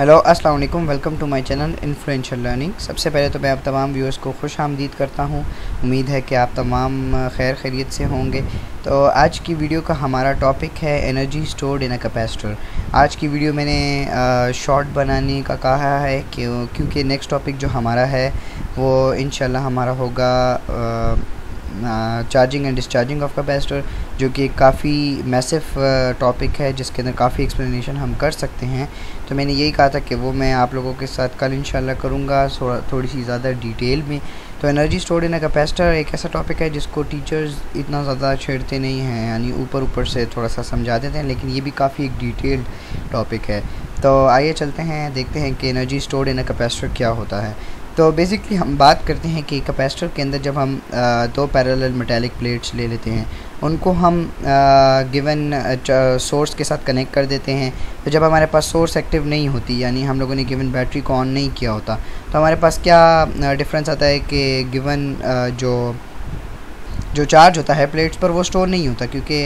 Hello अस्सलाम वालेकुम, welcome to my channel influential learning. सबसे पहले तो मैं आप तमाम व्यूअर्स को खुश आमदीद करता हूँ। उम्मीद है कि आप तमाम खैर खैरियत से होंगे। तो आज की वीडियो का हमारा टॉपिक है energy stored in a capacitor. आज की वीडियो मैंने शॉर्ट बनाने का कहा है क्योंकि नेक्स्ट टॉपिक जो हमारा है वो इंशाल्लाह हमारा होगा charging and discharging of capacitor, जो कि काफ़ी मैसिव टॉपिक है जिसके अंदर काफ़ी एक्सप्लेनेशन हम कर सकते हैं। तो मैंने यही कहा था कि वो मैं आप लोगों के साथ कल इंशाल्लाह करूँगा थोड़ी सी ज़्यादा डिटेल में। तो energy stored in a capacitor एक ऐसा टॉपिक है जिसको टीचर्स इतना ज़्यादा छेड़ते नहीं हैं, यानी ऊपर से थोड़ा सा समझा देते हैं, लेकिन ये भी काफ़ी एक डिटेल्ड टॉपिक है। तो आइए चलते हैं, देखते हैं कि energy stored in a capacitor क्या होता है। तो बेसिकली हम बात करते हैं कि कैपेसिटर के अंदर जब हम दो पैरेलल मेटालिक प्लेट्स ले लेते हैं, उनको हम गिवन सोर्स के साथ कनेक्ट कर देते हैं। तो जब हमारे पास सोर्स एक्टिव नहीं होती, यानी हम लोगों ने गिवन बैटरी को ऑन नहीं किया होता, तो हमारे पास क्या डिफरेंस आता है कि गिवन जो चार्ज होता है प्लेट्स पर वो स्टोर नहीं होता, क्योंकि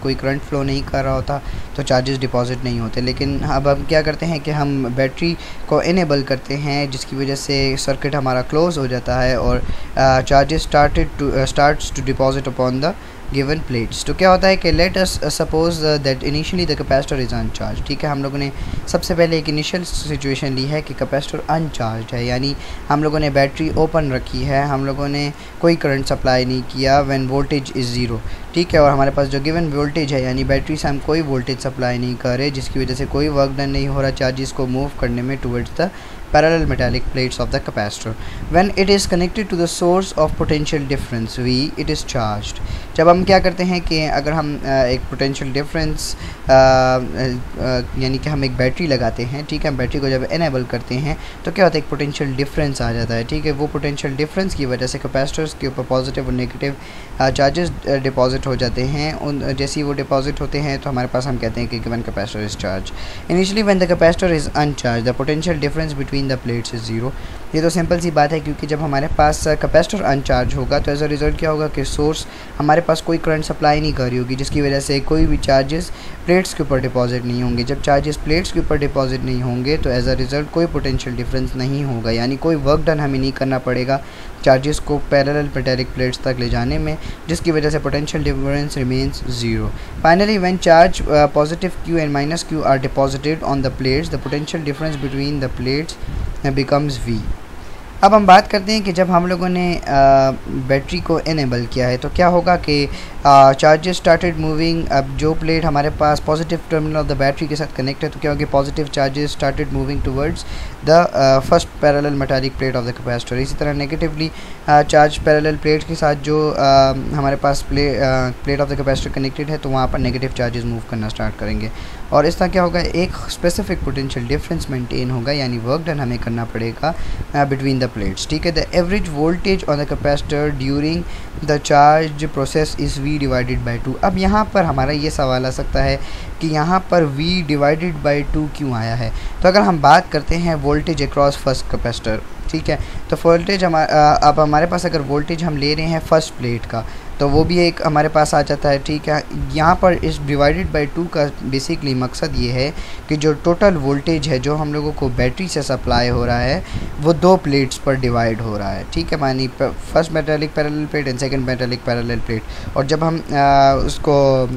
कोई करंट फ्लो नहीं कर रहा होता, तो चार्जेस डिपॉजिट नहीं होते। लेकिन अब हम क्या करते हैं कि हम बैटरी को इनेबल करते हैं, जिसकी वजह से सर्किट हमारा क्लोज़ हो जाता है और charges starts to deposit upon the given plates. तो क्या होता है कि let us suppose that initially the capacitor is uncharged. ठीक है, हम लोगों ने सबसे पहले एक इनिशियल सिचुएशन ली है कि कैपेसिटर अनचार्ज है, यानी हम लोगों ने बैटरी ओपन रखी है, हम लोगों ने कोई करंट सप्लाई नहीं किया व्हेन वोल्टेज इज़ ज़ीरो। ठीक है, और हमारे पास जो गिवन वोल्टेज है, यानी बैटरी से हम कोई वोल्टेज सप्लाई नहीं कर रहे, जिसकी वजह से कोई वर्क डन नहीं हो रहा चार्जेस को मूव करने में towards the parallel metallic plates of the capacitor. When it is connected to the source of potential difference V, it is charged. जब हम क्या करते हैं कि अगर हम एक पोटेंशियल डिफरेंस यानी कि हम एक बैटरी लगाते हैं, ठीक है, बैटरी को जब इनेबल करते हैं तो क्या होता है, एक पोटेंशियल डिफरेंस आ जाता है। ठीक है, वो पोटेंशियल डिफरेंस की वजह से कैपेसिटर्स के ऊपर पॉजिटिव और नेगेटिव चार्जेस डिपॉजिट हो जाते हैं। उन जैसे ही वो डिपॉजिट होते हैं तो हमारे पास हम कहते हैं कि given capacitor is charge. Initially when the capacitor is अनचार्ज the potential difference between the plates is zero. ये तो सिंपल सी बात है, क्योंकि जब हमारे पास कैपेसिटर अनचार्ज होगा तो एज अ रिज़ल्ट क्या होगा कि सोर्स हमारे पास कोई करंट सप्लाई नहीं कर रही होगी, जिसकी वजह से कोई भी चार्जेस प्लेट्स के ऊपर डिपॉजिट नहीं होंगे। जब चार्जेस प्लेट्स के ऊपर डिपॉजिट नहीं होंगे तो एज अ रिज़ल्ट कोई पोटेंशियल डिफरेंस नहीं होगा, यानी कोई वर्क डन हमें नहीं करना पड़ेगा चार्जेस को पैरेलल मेटालिक प्लेट्स तक ले जाने में, जिसकी वजह से potential difference remains zero. Finally when charge positive Q and minus Q are deposited on the plates the potential difference between the plates becomes V। अब हम बात करते हैं कि जब हम लोगों ने बैटरी को इनेबल किया है तो क्या होगा कि चार्जेस स्टार्टेड मूविंग। अब जो प्लेट हमारे पास positive terminal of the battery के साथ कनेक्ट है तो क्या होगी, positive charges started moving towards the first parallel metallic plate of the capacitor. इसी तरह नेगेटिवली चार्ज पैरेलल प्लेट के साथ जो हमारे पास plate of the capacitor connected है तो वहाँ पर नेगेटिव चार्जेस मूव करना स्टार्ट करेंगे, और इस तरह क्या होगा, एक स्पेसिफिक पोटेंशियल डिफरेंस मेंटेन होगा, यानी वर्क डन हमें करना पड़ेगा बिटवीन द प्लेट्स। ठीक है, the average voltage on the capacitor during the charge process is V divided by 2। अब यहाँ पर हमारा ये सवाल आ सकता है कि यहाँ पर V डिवाइडेड बाई 2 क्यों आया है। तो अगर हम बात करते हैं वोल्टेज अक्रॉस फर्स्ट कैपेसिटर, ठीक है, तो वोल्टेज अब हमारे पास अगर वोल्टेज हम ले रहे हैं फर्स्ट प्लेट का तो वो भी एक हमारे पास आ जाता है। ठीक है, यहाँ पर इस डिवाइडेड बाई 2 का बेसिकली मकसद ये है कि जो टोटल वोल्टेज है जो हम लोगों को बैटरी से सप्लाई हो रहा है वो दो प्लेट्स पर डिवाइड हो रहा है। ठीक है, मानी first metallic parallel plate and second metallic parallel plate, और जब हम उसको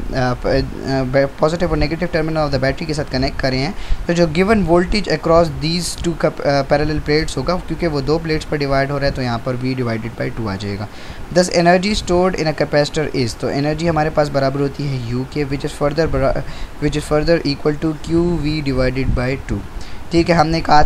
पॉजिटिव और negative terminal of the battery के साथ कनेक्ट करें हैं तो जो given voltage across these two parallel plates होगा, क्योंकि वो दो प्लेट्स पर डिवाइड हो रहा है तो यहाँ पर V डिवाइडेड बाई 2 आ जाएगा। Thus energy stored in a capacitor is, तो एनर्जी हमारे पास बराबर होती है U के, which is further equal to QV divided by 2। ठीक है, हमने कहा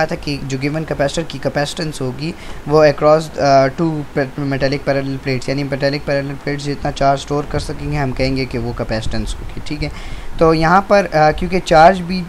था कि जो गिवन कैपेसिटर की कैपेसिटेंस होगी वो across two metallic parallel plates, यानी मेटालिक पैरेलल प्लेट्स जितना चार्ज स्टोर कर सकेंगे हम कहेंगे कि वो कैपेसिटेंस होगी। ठीक है, तो यहाँ पर क्योंकि चार्ज भी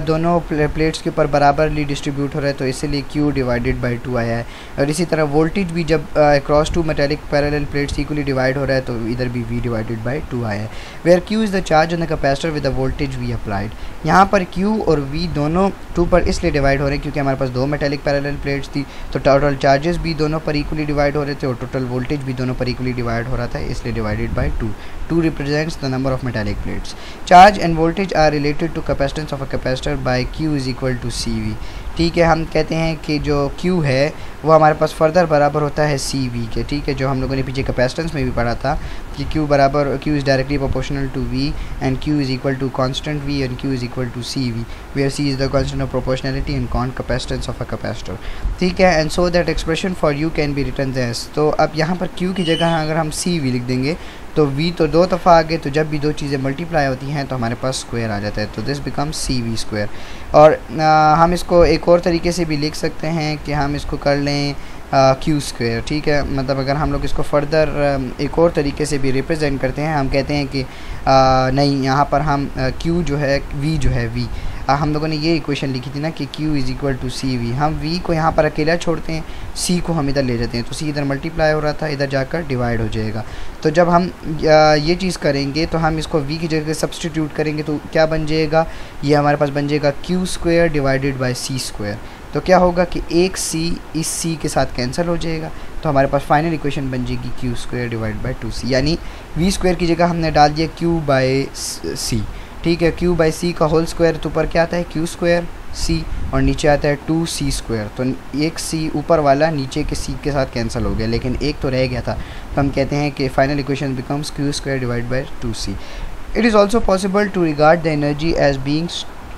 दोनों प्लेट्स के ऊपर बराबरली डिस्ट्रीब्यूट हो रहा है तो इसीलिए Q डिवाइडेड बाई 2 आया है, और इसी तरह वोल्टेज भी जब across two metallic parallel plates equally divide हो रहा है तो इधर भी V डिवाइडेड बाई 2 आया है। Where Q is the charge on the capacitor with the voltage V applied. यहाँ पर Q और V दोनों 2 पर इसलिए डिवाइड हो रहे हैं क्योंकि हमारे पास दो मेटालिक पैरेलल प्लेट्स थी, तो टोटल चार्जेस भी दोनों पर इक्वली डिवाइड हो रहे थे और टोटल वोल्टेज भी दोनों पर इक्वली डिवाइड हो रहा था, इसलिए divided by 2। 2 represents the number of metallic plates. Charge charge and voltage are related to capacitance of a capacitor by Q is equal to CV। ठीक है, हम कहते हैं कि जो Q है वो हमारे पास फर्दर बराबर होता है CV के। ठीक है, जो हम लोगों ने पीछे कैपेसिटेंस में भी पढ़ा था कि Q is directly proportional to V and Q is equal to constant V and Q is equal to CV, where C is the constant of proportionality and capacitance of a capacitor. ठीक है, and so that expression for U can be written this. तो अब यहाँ पर Q की जगह अगर हम CV लिख देंगे तो V तो 2 दफ़ा आ गए, तो जब भी दो चीज़ें मल्टीप्लाई होती हैं तो हमारे पास स्क्वायर आ जाता है, तो दिस बिकम CV स्क्वायर। और हम इसको एक और तरीके से भी लिख सकते हैं कि हम इसको कर लें Q स्क्वायर। ठीक है, मतलब अगर हम लोग इसको फर्दर एक और तरीके से भी रिप्रेजेंट करते हैं, हम कहते हैं कि नहीं, यहाँ पर हम Q जो है V जो है V, हम लोगों ने ये इक्वेशन लिखी थी ना कि Q is equal to CV, हम V को यहाँ पर अकेला छोड़ते हैं, C को हम इधर ले जाते हैं, तो C इधर मल्टीप्लाई हो रहा था, इधर जाकर डिवाइड हो जाएगा। तो जब हम ये चीज़ करेंगे तो हम इसको V की जगह सब्सटीट्यूट करेंगे तो क्या बन जाएगा, ये हमारे पास बन जाएगा Q square divided by C square. तो क्या होगा कि एक C इस C के साथ कैंसिल हो जाएगा, तो हमारे पास फाइनल इक्वेशन बन जाएगी Q square divide by 2C, यानी V स्क्वायर की जगह हमने डाल दिया Q बाई C। ठीक है, Q बाई C का होल स्क्वायर, तो ऊपर क्या आता है Q स्क्वायर C और नीचे आता है 2C स्क्वायर। तो एक C ऊपर वाला नीचे के C के साथ कैंसिल हो गया, लेकिन एक तो रह गया था, तो हम कहते हैं कि final equation becomes Q square divide by 2C। It is also possible to regard the energy as being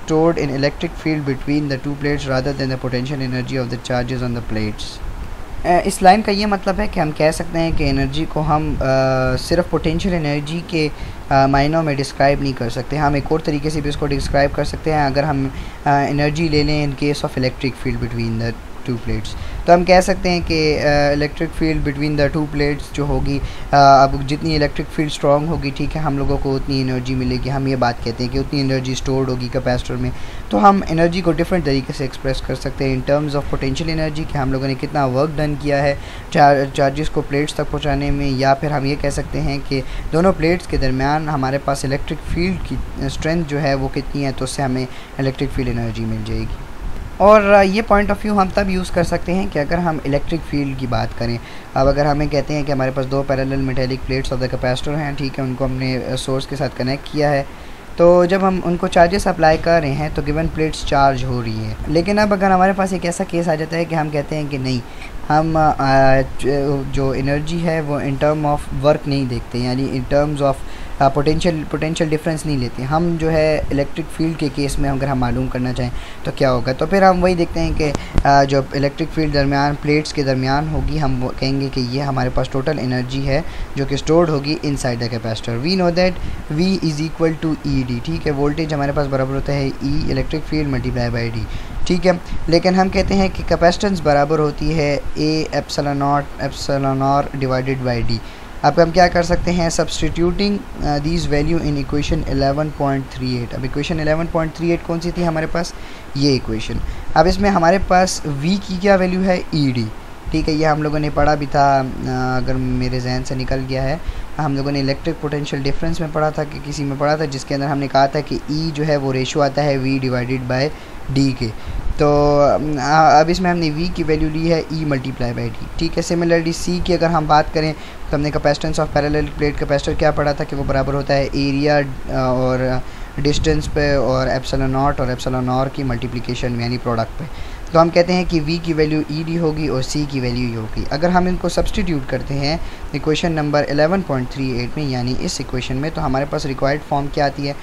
stored in electric field between the two plates rather than the potential energy of the charges on the plates। इस line का ये मतलब है कि हम कह सकते हैं कि एनर्जी को हम सिर्फ पोटेंशियल एनर्जी के मायनों में डिस्क्राइब नहीं कर सकते, हम एक और तरीके से भी इसको डिस्क्राइब कर सकते हैं। अगर हम एनर्जी ले लें in case of electric field between the two plates, तो हम कह सकते हैं कि electric field between the two plates जो होगी, अब जितनी इलेक्ट्रिक फील्ड स्ट्रॉन्ग होगी, ठीक है, हम लोगों को उतनी एनर्जी मिलेगी। हम ये बात कहते हैं कि उतनी एनर्जी स्टोर्ड होगी कैपेसिटर में। तो हम एनर्जी को डिफरेंट तरीके से एक्सप्रेस कर सकते हैं in terms of potential energy, कि हम लोगों ने कितना वर्क डन किया है चार्जेस को प्लेट्स तक पहुँचाने में, या फिर हम ये कह सकते हैं कि दोनों प्लेट्स के दरमियान हमारे पास इलेक्ट्रिक फील्ड की स्ट्रेंथ जो है वो कितनी है, तो उससे हमें इलेक्ट्रिक फील्ड एनर्जी मिल जाएगी। और ये पॉइंट ऑफ व्यू हम तब यूज़ कर सकते हैं कि अगर हम इलेक्ट्रिक फील्ड की बात करें। अब अगर हमें कहते हैं कि हमारे पास दो parallel metallic plates of the capacitor हैं, ठीक है, उनको हमने सोर्स के साथ कनेक्ट किया है, तो जब हम उनको चार्जेस अप्लाई कर रहे हैं तो गिवन प्लेट्स चार्ज हो रही है। लेकिन अब अगर हमारे पास एक ऐसा केस आ जाता है कि हम कहते हैं कि नहीं, हम जो एनर्जी है वो इन टर्म ऑफ वर्क नहीं देखते, यानी in terms of potential difference नहीं लेते। हम जो है इलेक्ट्रिक फील्ड के केस में अगर हम मालूम करना चाहें तो क्या होगा, तो फिर हम वही देखते हैं कि जो इलेक्ट्रिक फील्ड दरमियान प्लेट्स के दरमियान होगी, हम कहेंगे कि ये हमारे पास टोटल एनर्जी है जो कि स्टोर्ड होगी inside the capacitor. We know that V is equal to ED। ठीक है, वोल्टेज हमारे पास बराबर होता है E electric field multiply by D। ठीक है, लेकिन हम कहते हैं कि कैपेसिटेंस बराबर होती है A epsilon R divided by D। अब हम क्या कर सकते हैं, substituting these value in equation 11.38। अब इक्वेशन 11.38 कौन सी थी हमारे पास, ये इक्वेशन। अब इसमें हमारे पास V की क्या वैल्यू है, ED। ठीक है, ये हम लोगों ने पढ़ा भी था, अगर मेरे जहन से निकल गया है, हम लोगों ने इलेक्ट्रिक पोटेंशियल डिफरेंस में पढ़ा था कि किसी में पढ़ा था, जिसके अंदर हमने कहा था कि E जो है वो रेशो आता है V डिवाइडेड बाय D के। तो अब इसमें हमने V की वैल्यू ली है E मल्टीप्लाई बाई D। ठीक है, सिमिलरली C की अगर हम बात करें तो हमने capacitance of parallel plate capacitor क्या पढ़ा था कि वो बराबर होता है एरिया और डिस्टेंस पे और एप्सिलॉन नॉट और एप्सिलॉन R की मल्टीप्लिकेशन में, यानी प्रोडक्ट पे। तो हम कहते हैं कि V की वैल्यू ED होगी और C की वैल्यू ये होगी। अगर हम इनको सब्सटीट्यूट करते हैं इक्वेशन नंबर 11.38 में, यानी इस इक्वेशन में, तो हमारे पास रिक्वायर्ड फॉर्म क्या आती है।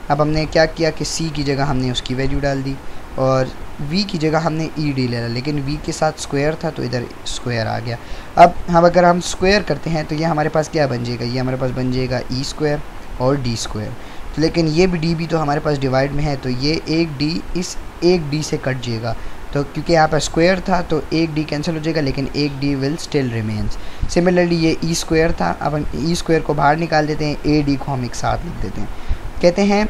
अब हमने क्या किया कि C की जगह हमने उसकी वैल्यू डाल दी और V की जगह हमने ED ले लिया, लेकिन V के साथ स्क्वायर था तो इधर स्क्वायर आ गया। अब हम अगर हम स्क्वायर करते हैं तो ये हमारे पास क्या बन जाएगा, ये हमारे पास बन जाएगा E स्क्वायर और D स्क्वायर। लेकिन ये भी D भी तो हमारे पास डिवाइड में है, तो ये एक D इस एक D से कट जाएगा, तो क्योंकि यहाँ पर स्क्वायर था तो एक D कैंसिल हो जाएगा, लेकिन एक D will still remains. Similarly ये E स्क्वायर था, अब हम E स्क्वायर को बाहर निकाल देते हैं, AD को हम एक साथ लिख देते हैं, कहते हैं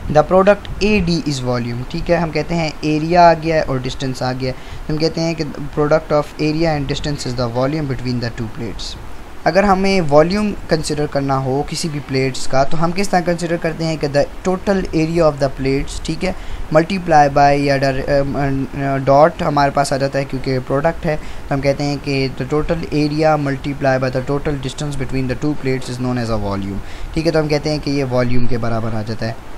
the product AD is volume. ठीक है, हम कहते हैं एरिया आ गया है और डिस्टेंस आ गया है, हम कहते हैं कि product of area and distance is the volume between the two plates. अगर हमें वॉल्यूम कंसिडर करना हो किसी भी प्लेट्स का, तो हम किस तरह कंसिडर करते हैं कि the total area of the plates, ठीक है, मल्टीप्लाई बाय या डॉट हमारे पास आ जाता है क्योंकि प्रोडक्ट है, तो हम कहते हैं कि the total area multiply by the total distance between the two plates is known as a volume. ठीक है, तो हम कहते हैं कि ये वॉल्यूम के बराबर आ जाता है।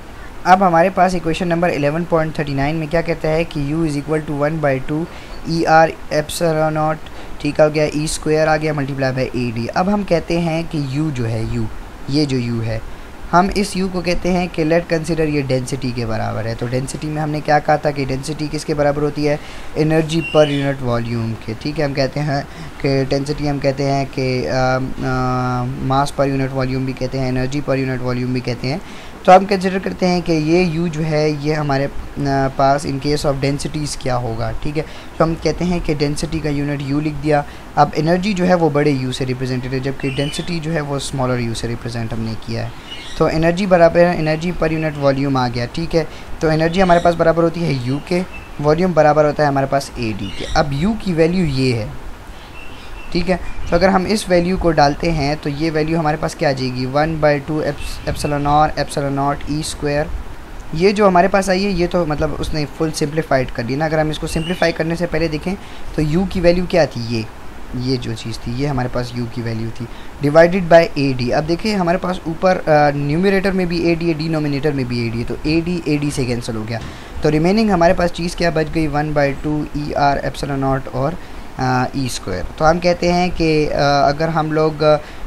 अब हमारे पास इक्वेशन नंबर 11.39 में क्या कहता है कि u is equal to 1/2 ER epsilon naught, ठीक हो गया, ई स्क्वायर आ गया मल्टीप्लाई बाय AD। अब हम कहते हैं कि u जो है, ये जो u है, हम इस u को कहते हैं कि लेट कंसिडर ये डेंसिटी के बराबर है। तो डेंसिटी में हमने क्या कहा था कि डेंसिटी किसके बराबर होती है, एनर्जी पर यूनिट वॉल्यूम के। ठीक है, हम कहते हैं कि डेंसिटी हम कहते हैं कि मास पर यूनिट वॉल्यूम भी कहते हैं, एनर्जी पर यूनिट वॉल्यूम भी कहते हैं। तो हम कंसिडर करते हैं कि ये u जो है ये हमारे पास इन केस ऑफ डेंसिटीज़ क्या होगा। ठीक है, तो हम कहते हैं कि डेंसिटी का यूनिट u लिख दिया। अब एनर्जी जो है वो बड़े u से रिप्रेजेंटेड है, जबकि डेंसिटी जो है वो स्मॉलर u से रिप्रेजेंट हमने किया है। तो एनर्जी बराबर है एनर्जी पर यूनिट वॉल्यूम आ गया। ठीक है, तो एनर्जी हमारे पास बराबर होती है u के, वॉल्यूम बराबर होता है हमारे पास AD के। अब u की वैल्यू ये है, ठीक है, तो अगर हम इस वैल्यू को डालते हैं तो ये वैल्यू हमारे पास क्या आ जाएगी, 1/2 एप्सिलॉन नॉट ई स्क्वायर। ये जो हमारे पास आई है ये तो मतलब उसने फुल सिंप्लीफाइड कर दी ना। अगर हम इसको सिंप्लीफाई करने से पहले देखें तो u की वैल्यू क्या थी, ये जो चीज़ थी ये हमारे पास u की वैल्यू थी डिवाइडेड बाय AD। अब देखिए हमारे पास ऊपर न्यूमरेटर में भी AD है, डिनोमिनेटर में भी AD है, तो AD से कैंसिल हो गया। तो रिमेनिंग हमारे पास चीज़ क्या बच गई, 1/2 ER एप्सिलॉन नॉट और ई स्क्वायर। तो हम कहते हैं कि अगर हम लोग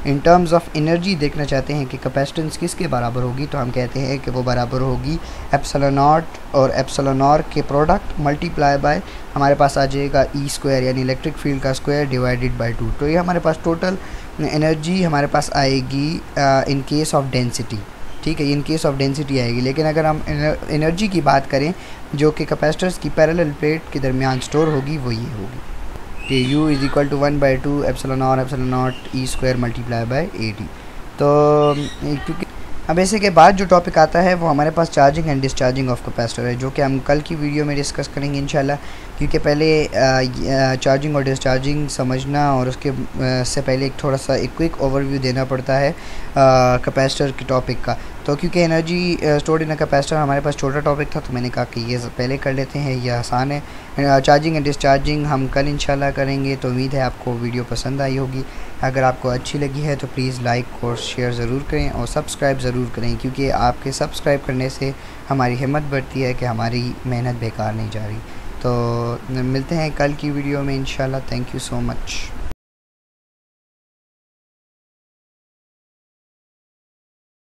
इन टर्म्स ऑफ एनर्जी देखना चाहते हैं कि कैपेसिटेंस किसके बराबर होगी, तो हम कहते हैं कि वो बराबर होगी एप्सिलॉन नॉट और एप्सिलॉन नॉट के प्रोडक्ट मल्टीप्लाई बाय हमारे पास आ जाएगा ई स्क्वायर यानी इलेक्ट्रिक फील्ड का स्क्वायर डिवाइडेड बाय 2। तो ये हमारे पास टोटल एनर्जी हमारे पास आएगी इन केस ऑफ डेंसिटी। ठीक है, इन केस ऑफ डेंसिटी आएगी। लेकिन अगर हम एनर्जी की बात करें जो कि कैपेसिटर्स की पैरेलल प्लेट के दरमियान स्टोर होगी वो ये होगी कि u is equal to 1/2 epsilon naught E square multiply by AD। तो क्योंकि अब ऐसे के बाद जो टॉपिक आता है वो हमारे पास charging and discharging of capacitor है, जो कि हम कल की वीडियो में डिस्कस करेंगे इंशाल्लाह। क्योंकि पहले चार्जिंग और डिस्चार्जिंग समझना और उसके से पहले एक थोड़ा सा एक क्विक ओवरव्यू देना पड़ता है कैपेसिटर के टॉपिक का। तो क्योंकि energy stored in a capacitor हमारे पास छोटा टॉपिक था, तो मैंने कहा कि ये पहले कर लेते हैं, ये आसान है। चार्जिंग एंड डिस्चार्जिंग हम कल इंशाल्लाह करेंगे। तो उम्मीद है आपको वीडियो पसंद आई होगी। अगर आपको अच्छी लगी है तो प्लीज़ लाइक और शेयर ज़रूर करें और सब्सक्राइब ज़रूर करें, क्योंकि आपके सब्सक्राइब करने से हमारी हिम्मत बढ़ती है कि हमारी मेहनत बेकार नहीं जा रही। तो मिलते हैं कल की वीडियो में इंशाल्लाह। Thank you so much.